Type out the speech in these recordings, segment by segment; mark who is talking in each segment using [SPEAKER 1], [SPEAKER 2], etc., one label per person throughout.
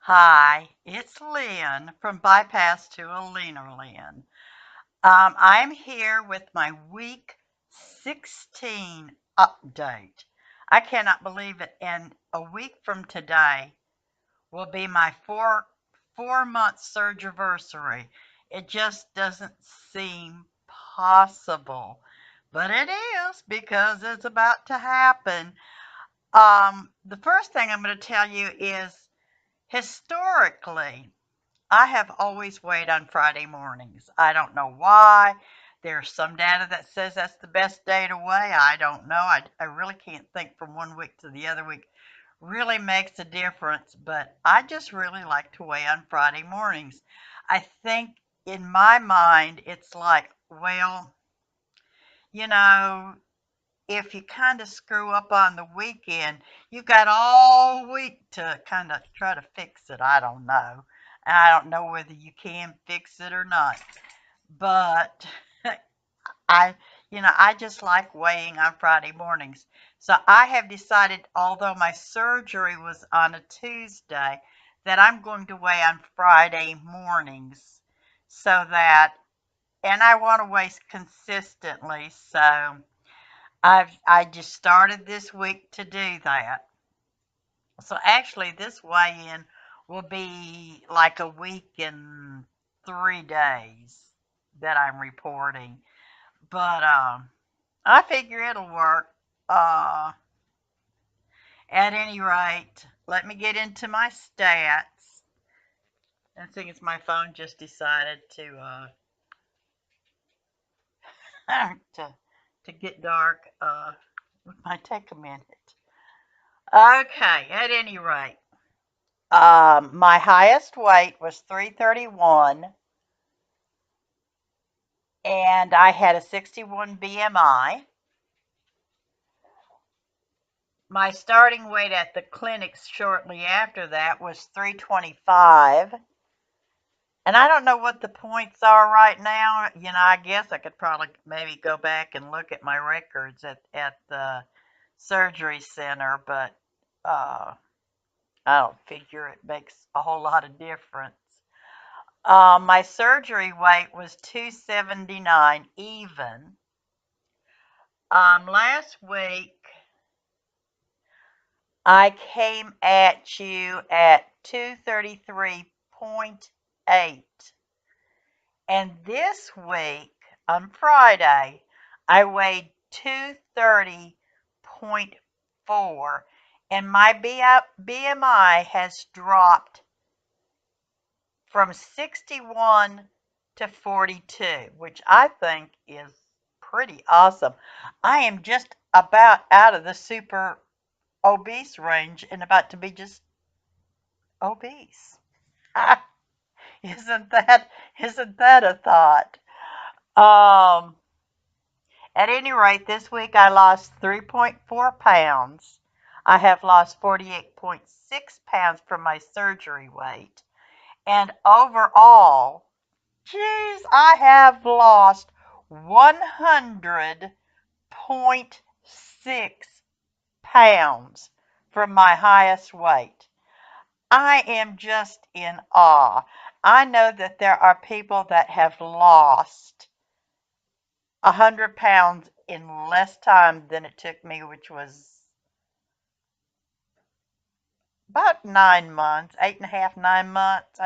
[SPEAKER 1] Hi, it's Lynn from Bypass to Alina Lynn. I'm here with my week 16 update. I cannot believe it. And a week from today will be my four-month surgery. It just doesn't seem possible, but it is because it's about to happen. The first thing I'm going to tell you is historically, I have always weighed on Friday mornings. I don't know why. There's some data that says that's the best day to weigh. I don't know. I really can't think from one week to the other week really makes a difference, but I just really like to weigh on Friday mornings. I think in my mind, it's like, well, you know, if you kind of screw up on the weekend, you've got all week to kind of try to fix it. I don't know. I don't know whether you can fix it or not. But I, I just like weighing on Friday mornings. So I have decided, although my surgery was on a Tuesday, that I'm going to weigh on Friday mornings so that, and I want to weigh consistently. So I just started this week to do that. So actually this weigh-in will be like a week and 3 days that I'm reporting. But I figure it'll work. Uh, at any rate, let me get into my stats. I think it's my phone just decided to to get dark. It might take a minute. Okay, at any rate. My highest weight was 331, and I had a 61 BMI. My starting weight at the clinic shortly after that was 325. And I don't know what the points are right now. I guess I could probably maybe go back and look at my records at the surgery center, but uh, I don't figure it makes a whole lot of difference. My surgery weight was 279 even. Last week I came at you at 233.8. And this week on Friday I weighed 230.4 and my BMI has dropped from 61 to 42, which I think is pretty awesome. I am just about out of the super obese range and about to be just obese. isn't that a thought? Um, at any rate, this week I lost 3.4 pounds. I have lost 48.6 pounds from my surgery weight. And overall, geez, I have lost 100.6 pounds from my highest weight. I am just in awe. I know that there are people that have lost 100 pounds in less time than it took me, which was about 9 months, 8.5, 9 months.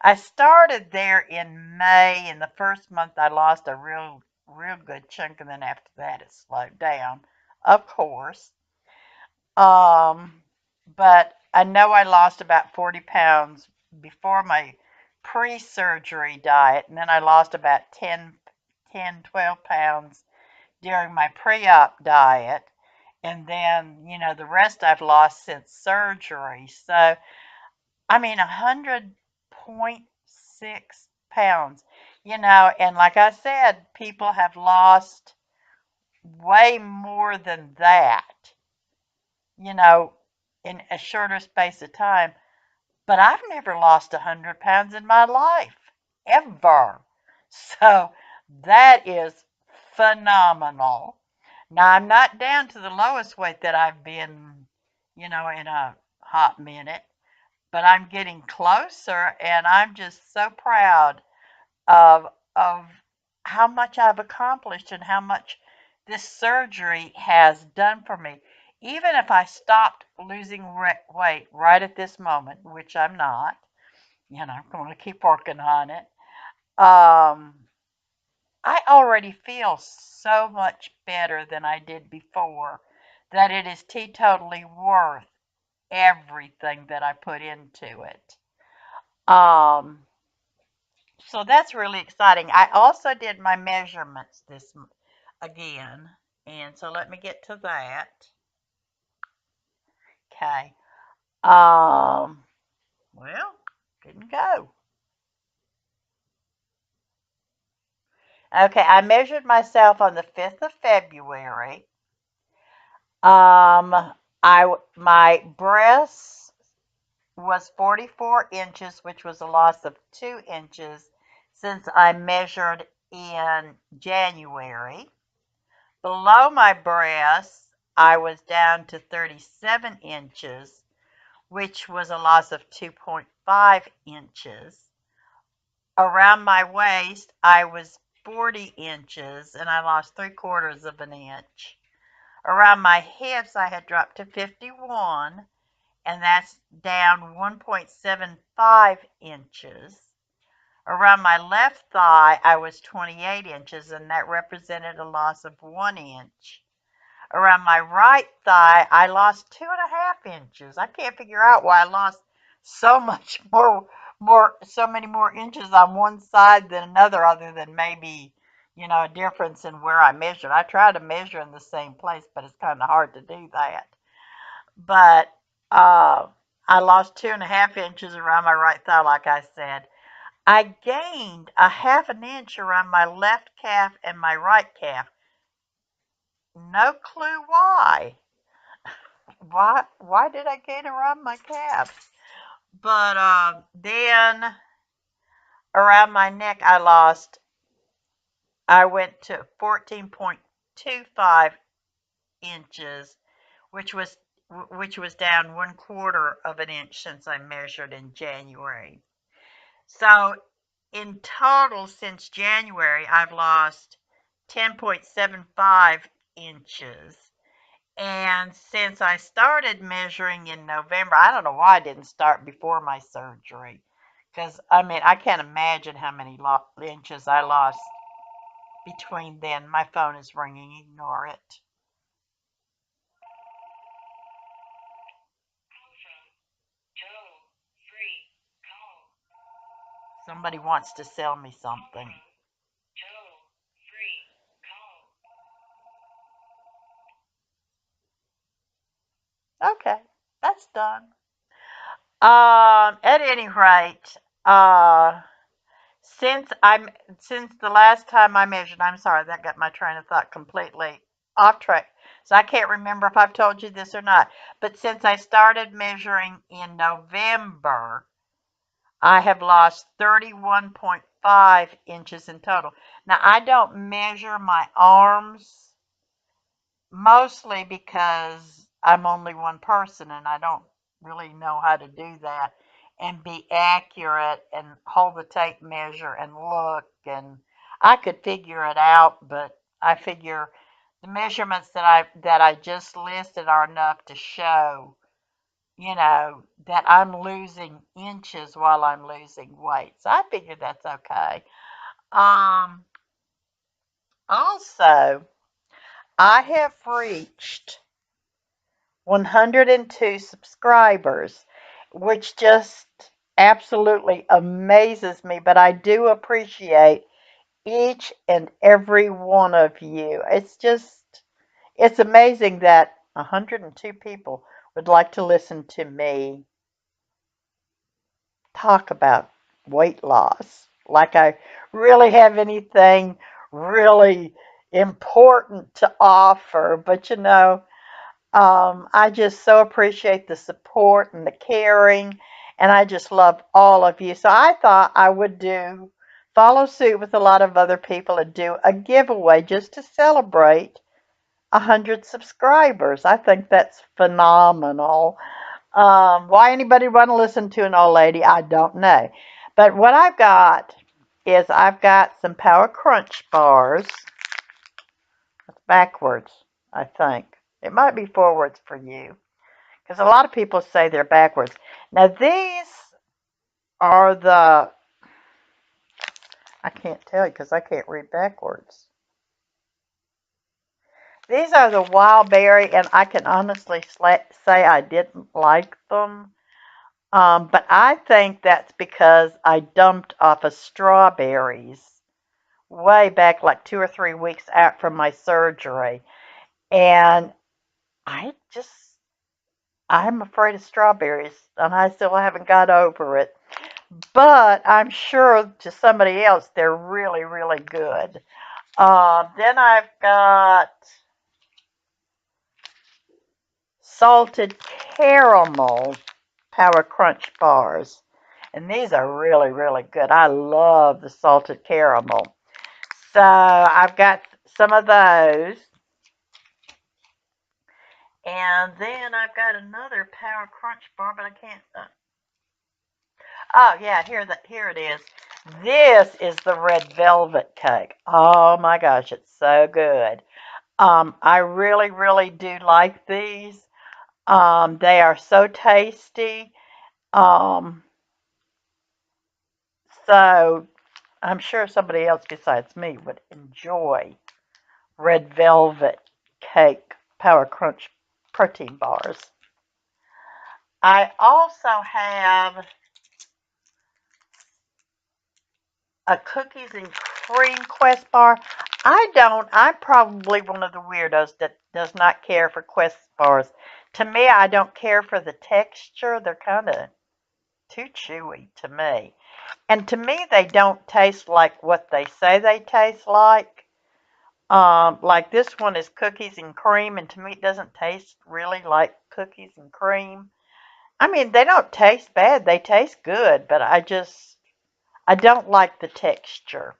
[SPEAKER 1] I started there in May. In the first month, I lost a real good chunk, and then after that, it slowed down, of course. Um, but I know I lost about 40 pounds before my pre-surgery diet, and then I lost about 12 pounds during my pre-op diet. And then, the rest I've lost since surgery. So, I mean, 100.6 pounds, and like I said, people have lost way more than that, you know, in a shorter space of time. But I've never lost 100 pounds in my life, ever. So that is phenomenal. Now, I'm not down to the lowest weight that I've been, in a hot minute. but I'm getting closer, and I'm just so proud of of how much I've accomplished and how much this surgery has done for me. Even if I stopped losing weight right at this moment, which I'm not, I'm going to keep working on it. Um, I already feel so much better than I did before that it is teetotally worth everything that I put into it. Um, so that's really exciting. I also did my measurements again, and so let me get to that. Okay. Well, didn't go. Okay, I measured myself on the 5th of February. My breast was 44 inches, which was a loss of 2 inches since I measured in January. Below my breast, I was down to 37 inches, which was a loss of 2.5 inches. Around my waist, I was 40 inches and I lost 3/4 of an inch. Around my hips, I had dropped to 51, and that's down 1.75 inches. Around my left thigh, I was 28 inches, and that represented a loss of 1 inch. Around my right thigh, I lost 2.5 inches. I can't figure out why I lost so much so many more inches on one side than another, other than maybe, a difference in where I measured. I try to measure in the same place, but it's kind of hard to do that. But I lost 2.5 inches around my right thigh, like I said. I gained a 1/2 inch around my left calf and my right calf. No clue why. Why did I gain around my calves? But then around my neck, I went to 14.25 inches, which was down 1/4 of an inch since I measured in January. So in total, since January, I've lost 10.75 inches. And since I started measuring in November, I don't know why I didn't start before my surgery. Because, I can't imagine how many inches I lost between then. My phone is ringing. Ignore it. Somebody wants to sell me something. Okay, that's done. At any rate, uh, since the last time I measured, I'm sorry, that got my train of thought completely off track. So I can't remember if I've told you this or not. But since I started measuring in November, I have lost 31.5 inches in total. Now, I don't measure my arms mostly because I'm only one person and I don't really know how to do that and be accurate and hold the tape measure and look, and I could figure it out, but I figure the measurements that I just listed are enough to show, that I'm losing inches while I'm losing weight. So I figure that's okay. Um Also, I have reached 102 subscribers, which just absolutely amazes me. But I do appreciate each and every one of you. It's amazing that 102 people would like to listen to me talk about weight loss. Like I really have anything really important to offer. But I just so appreciate the support and the caring, and I just love all of you. So I thought I would follow suit with a lot of other people and do a giveaway just to celebrate 100 subscribers. I think that's phenomenal. Why anybody want to listen to an old lady, I don't know. But what I've got is I've got some Power Crunch bars. It's backwards, I think. It might be forwards for you because a lot of people say they're backwards. Now these are the, I can't tell you because I can't read backwards. These are the wild berry, and I can honestly say I didn't like them. But I think that's because I dumped off of strawberries way back like 2 or 3 weeks out from my surgery. And I just, I'm afraid of strawberries, and I still haven't got over it. But I'm sure to somebody else they're really, really good. Then I've got salted caramel Power Crunch bars. And these are really, really good. I love the salted caramel. So I've got some of those. And then I've got another Power Crunch bar, but I can't. Oh, yeah, here it is. This is the red velvet cake. Oh my gosh, it's so good. I really, really do like these. They are so tasty. Um, so I'm sure somebody else besides me would enjoy red velvet cake Power Crunch protein bars. I also have a cookies and cream Quest bar. I'm probably one of the weirdos that does not care for Quest bars. To me, I don't care for the texture. They're kind of too chewy to me. And to me, they don't taste like what they say they taste like. Like this one is cookies and cream, and to me, it doesn't taste really like cookies and cream. I mean, they don't taste bad, they taste good, but I don't like the texture.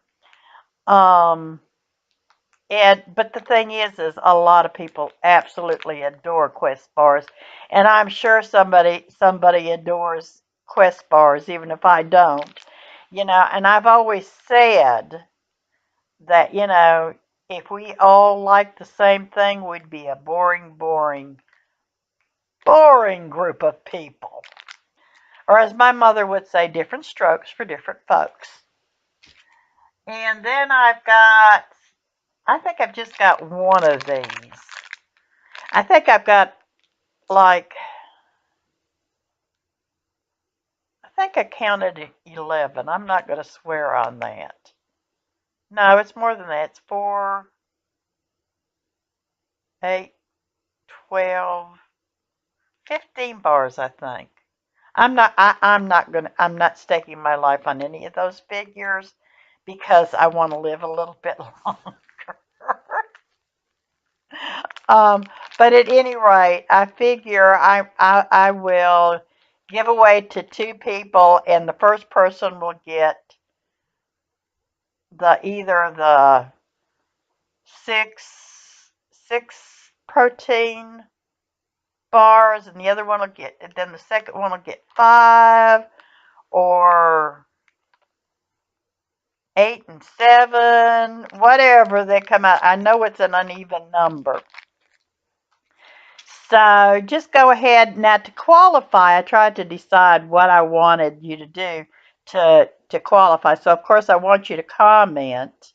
[SPEAKER 1] Um, but the thing is a lot of people absolutely adore Quest bars, and I'm sure somebody adores Quest bars, even if I don't. And I've always said that, if we all liked the same thing, we'd be a boring, boring, boring group of people. Or as my mother would say, different strokes for different folks. And then I think I've just got one of these. I think I've got like, I think I counted 11. I'm not going to swear on that. No, it's more than that. It's 4, 8, 12, 15 bars, I think. I'm not staking my life on any of those figures because I want to live a little bit longer. Um, but at any rate, I figure I will give away to 2 people, and the first person will get the either the six protein bars, and the other one will get, then the second one will get 5, or 8 and 7, whatever they come out. I know it's an uneven number. So just go ahead. Now to qualify, I tried to decide what I wanted you to do to qualify. So of course I want you to comment.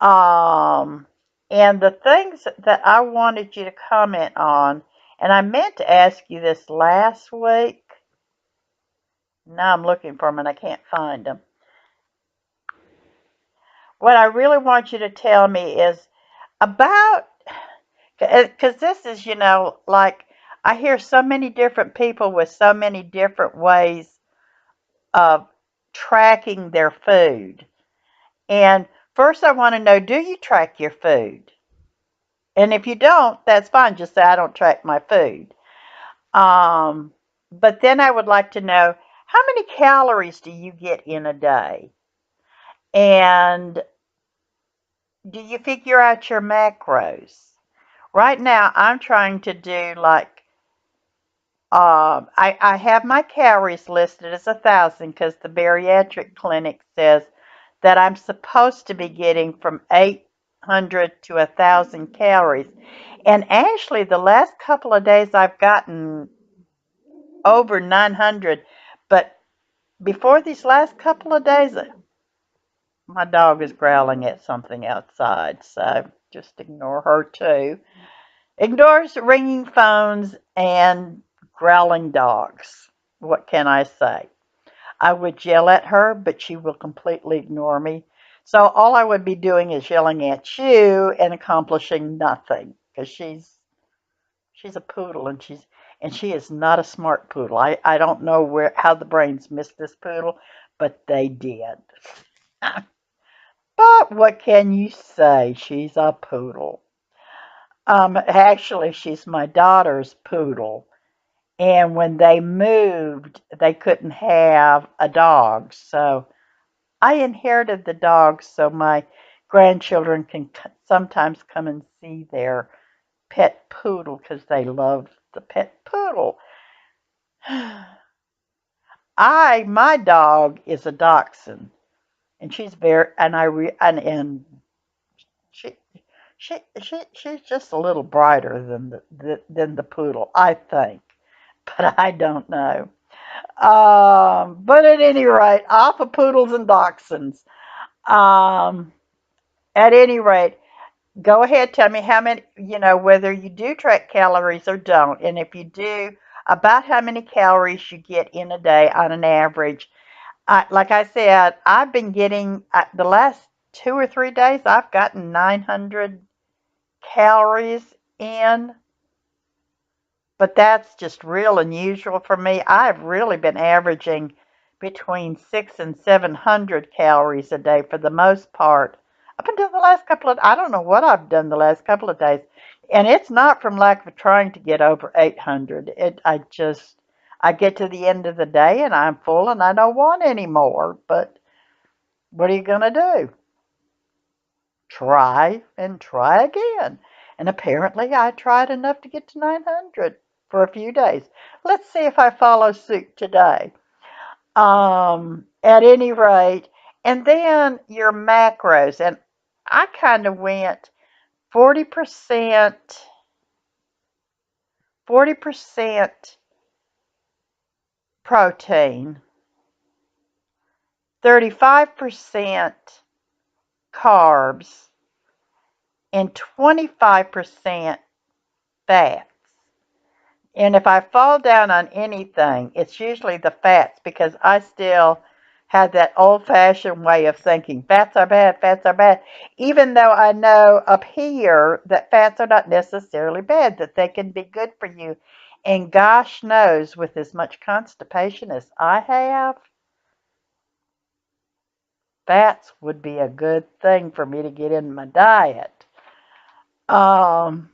[SPEAKER 1] Um, and the things that I wanted you to comment on, and I meant to ask you this last week. Now I'm looking for them and I can't find them. What I really want you to tell me is about, because this is, like I hear so many different people with so many different ways of tracking their food. And first, I want to know, do you track your food? And if you don't, that's fine. Just say, I don't track my food. Um, but then I would like to know, how many calories do you get in a day? And do you figure out your macros? Right now, I'm trying to do like I have my calories listed as 1,000 because the bariatric clinic says that I'm supposed to be getting from 800 to 1,000 calories. And actually, the last couple of days I've gotten over 900. But before these last couple of days, my dog is growling at something outside, so just ignore her too. Ignores ringing phones and growling dogs. What can I say? I would yell at her, but she will completely ignore me. So all I would be doing is yelling at you and accomplishing nothing because she's a poodle and she is not a smart poodle. I don't know how the brains missed this poodle, but they did. But what can you say? She's a poodle. Actually, she's my daughter's poodle. And when they moved, they couldn't have a dog. So I inherited the dog so my grandchildren can sometimes come and see their pet poodle because they love the pet poodle. My dog is a dachshund, and she's very, and and she, she's just a little brighter than than the poodle, I think, but I don't know. But at any rate, off of poodles and dachshunds. Um, at any rate, go ahead, tell me how many, whether you do track calories or don't, and if you do, about how many calories you get in a day on an average. Like I said, I've been getting, the last 2 or 3 days, I've gotten 900 calories in, but that's just real unusual for me. I've really been averaging between 600 and 700 calories a day for the most part. Up until the last couple of, I don't know what I've done the last couple of days, and it's not from lack of trying to get over 800. I get to the end of the day and I'm full and I don't want any more. But what are you gonna do? Try and try again. And apparently I tried enough to get to 900 for a few days. Let's see if I follow suit today. At any rate, and then your macros. And I kind of went 40%, 40% protein, 35% carbs, and 25% fats. And if I fall down on anything, it's usually the fats because I still have that old fashioned way of thinking fats are bad, fats are bad. Even though I know up here that fats are not necessarily bad, that they can be good for you. And gosh knows, with as much constipation as I have, fats would be a good thing for me to get in my diet. Um,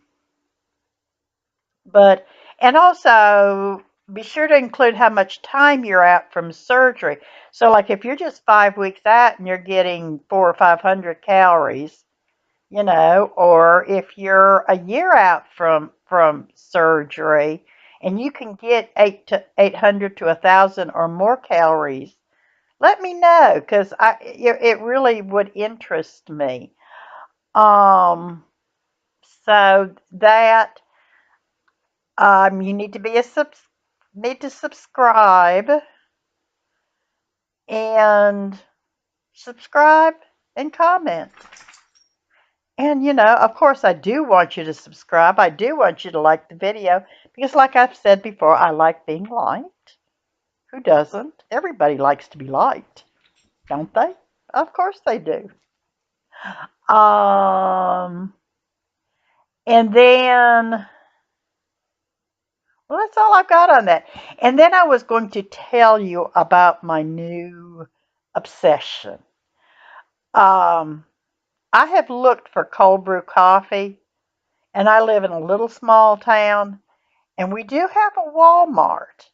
[SPEAKER 1] But, and also be sure to include how much time you're out from surgery. So, like if you're just 5 weeks out and you're getting 400 or 500 calories, or if you're a year out from surgery and you can get 800 to 1,000 or more calories, let me know because it really would interest me. Um, so that you need to be a need to subscribe and subscribe and comment. And of course, I do want you to subscribe. I do want you to like the video because, like I've said before, I like being liked. Who doesn't? Everybody likes to be liked, don't they? Of course they do. Um, and then, well, that's all I've got on that. And then I was going to tell you about my new obsession. Um, I have looked for cold brew coffee, and I live in a little small town, and we do have a Walmart,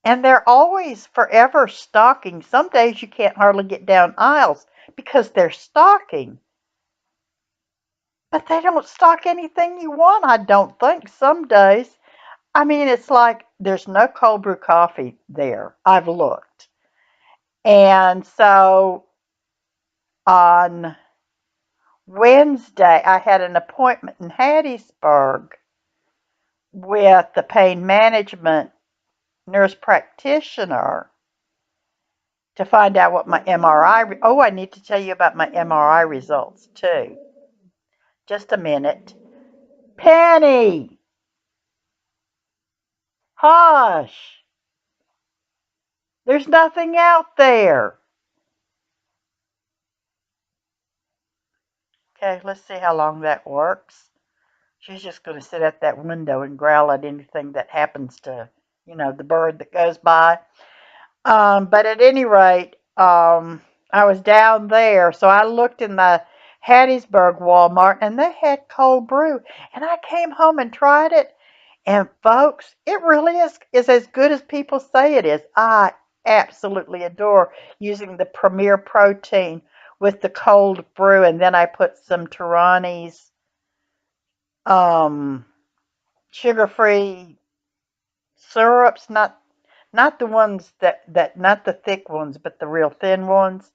[SPEAKER 1] and they're always forever stocking. Some days you can't hardly get down aisles because they're stocking, but they don't stock anything you want, I don't think, some days. I mean, it's like there's no cold brew coffee there. I've looked. And so on Wednesday, I had an appointment in Hattiesburg with the pain management nurse practitioner to find out what my MRI. Oh, I need to tell you about my MRI results too. Just a minute. Penny! Hush! There's nothing out there. Okay, let's see how long that works. She's just going to sit at that window and growl at anything that happens to, the bird that goes by. But at any rate, I was down there, so I looked in the Hattiesburg Walmart, and they had cold brew, and I came home and tried it, and folks, it really is as good as people say it is. I absolutely adore using the Premier Protein with the cold brew, and then I put some Torani's um, sugar-free syrups, not the ones that not the thick ones, but the real thin ones.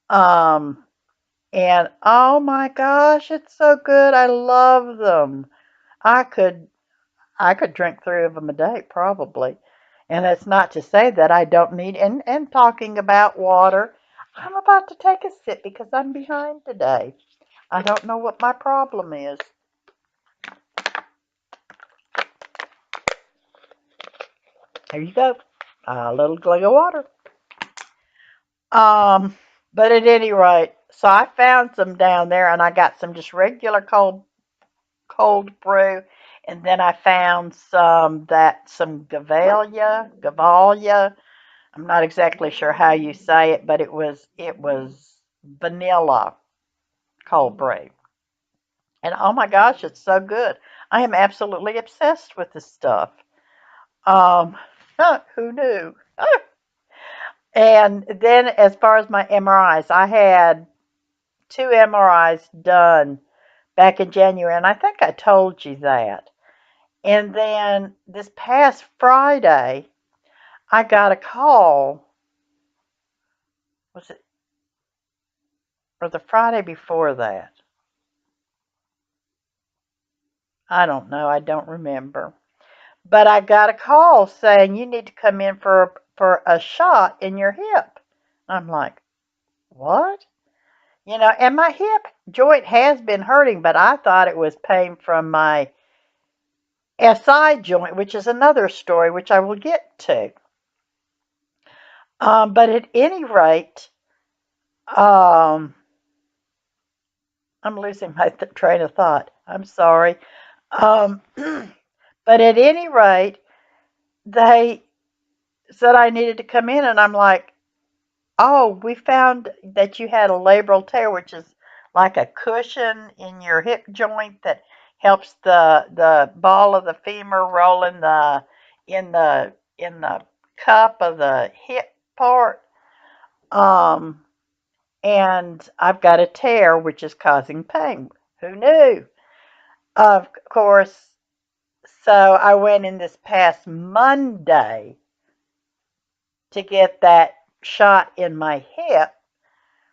[SPEAKER 1] Um, and oh my gosh, it's so good. I love them. I could I could drink 3 of them a day probably. And that's not to say that I don't need and talking about water, I'm about to take a sip because I'm behind today. I don't know what my problem is. Here you go. A little glug of water. Um, but at any rate, so I found some down there, and I got some just regular cold brew, and then I found some Gavalia. I'm not exactly sure how you say it, but it was vanilla cold brew, and oh my gosh, it's so good. I am absolutely obsessed with this stuff. Um, who knew? And then as far as my MRIs, I had 2 MRIs done back in January, and I think I told you that. And then this past Friday, I got a call. Was it or the Friday before that? I don't know. I don't remember. But I got a call saying you need to come in for a shot in your hip. I'm like, what? And my hip joint has been hurting, but I thought it was pain from my SI joint, which is another story, which I will get to. But at any rate, um, I'm losing my train of thought. I'm sorry. Um, but at any rate, they said I needed to come in, and I'm like, oh, we found that you had a labral tear, which is like a cushion in your hip joint that helps the ball of the femur roll in the cup of the hip part. Um, and I've got a tear which is causing pain. Who knew? Of course, so I went in this past Monday to get that shot in my hip,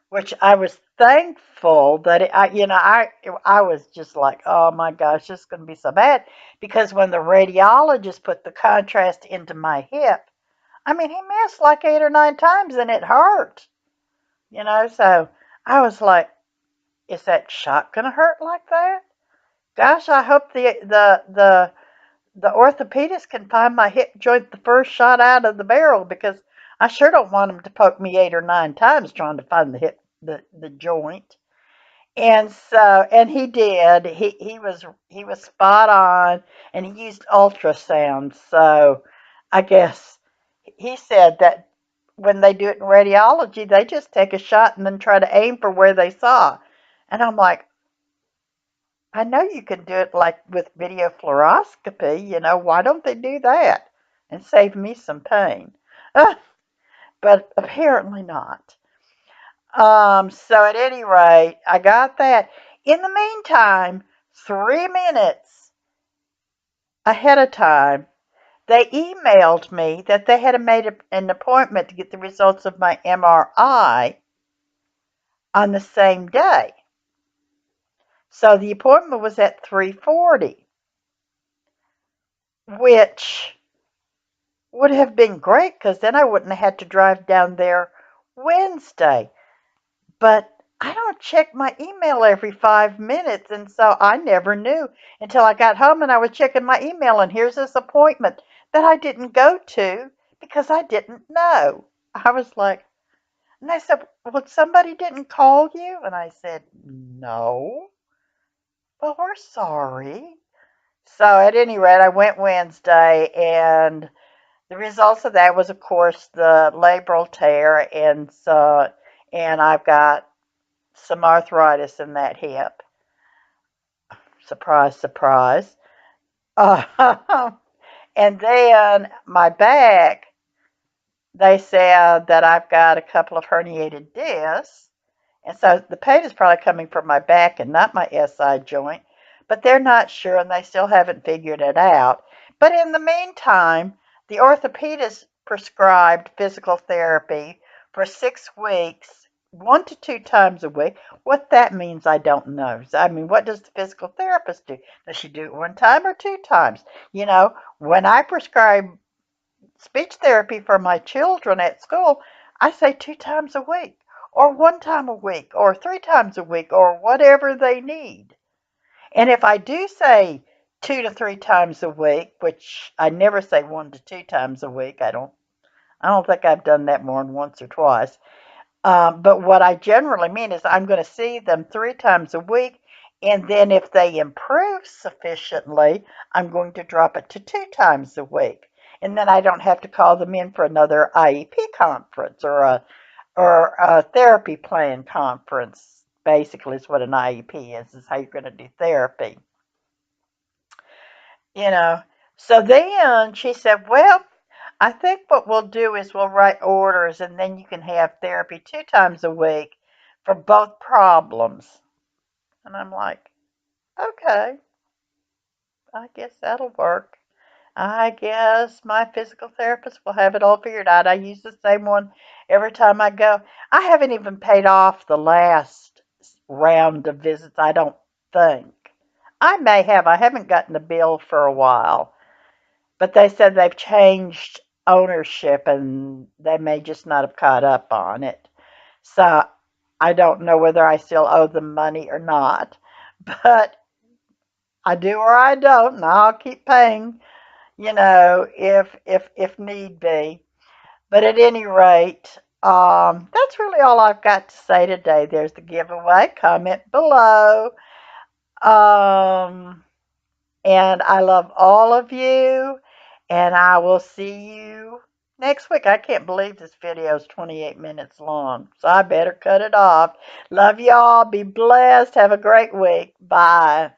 [SPEAKER 1] which I was thankful that I was just like, oh my gosh, this is going to be so bad because when the radiologist put the contrast into my hip, I mean, he missed like 8 or 9 times and it hurt, So I was like, is that shot going to hurt like that? Gosh, I hope the orthopedist can find my hip joint the first shot out of the barrel because I sure don't want him to poke me 8 or 9 times trying to find the joint. And so, and he did. He was spot on, and he used ultrasound. So, I guess he said that when they do it in radiology, they just take a shot and then try to aim for where they saw. And I'm like, I know you can do it like with video fluoroscopy, why don't they do that and save me some pain? But apparently not. So at any rate, I got that. In the meantime, 3 minutes ahead of time, They emailed me that they had made an appointment to get the results of my MRI on the same day. So the appointment was at 3:40, which would have been great because then I wouldn't have had to drive down there Wednesday. But I don't check my email every 5 minutes, and so I never knew until I got home and I was checking my email, and here's this appointment that I didn't go to because I didn't know. I was like, and they said, well, somebody didn't call you? And I said, no. Well, we're sorry. So at any rate, I went Wednesday, and the results of that was, of course, the labral tear, and I've got some arthritis in that hip. Surprise, surprise. Uh, and then my back, they said that I've got a couple of herniated discs. And so the pain is probably coming from my back and not my SI joint, but they're not sure and they still haven't figured it out. But in the meantime, the orthopedist prescribed physical therapy for 6 weeks, 1 to 2 times a week. What that means, I don't know. I mean, what does the physical therapist do? Does she do it 1 time or 2 times? When I prescribe speech therapy for my children at school, I say 2 times a week, or 1 time a week, or 3 times a week, or whatever they need. And if I do say 2 to 3 times a week, which I never say 1 to 2 times a week, I don't think I've done that more than once or twice. But what I generally mean is I'm going to see them 3 times a week, and then if they improve sufficiently, I'm going to drop it to 2 times a week. And then I don't have to call them in for another IEP conference or a therapy plan conference. Basically, is what an IEP is how you're going to do therapy. You know. So then she said, well, I think what we'll do is we'll write orders and then you can have therapy 2 times a week for both problems. And I'm like, okay, I guess that'll work. I guess my physical therapist will have it all figured out. I use the same one every time I go. I haven't even paid off the last round of visits, I don't think. I may have. I haven't gotten a bill for a while. But they said they've changed ownership and they may just not have caught up on it. So I don't know whether I still owe them money or not. But I do or I don't, and I'll keep paying, if need be. But at any rate, that's really all I've got to say today. There's the giveaway. Comment below. Um, and I love all of you. And I will see you next week. I can't believe this video is 28 minutes long. So I better cut it off. Love y'all. Be blessed. Have a great week. Bye.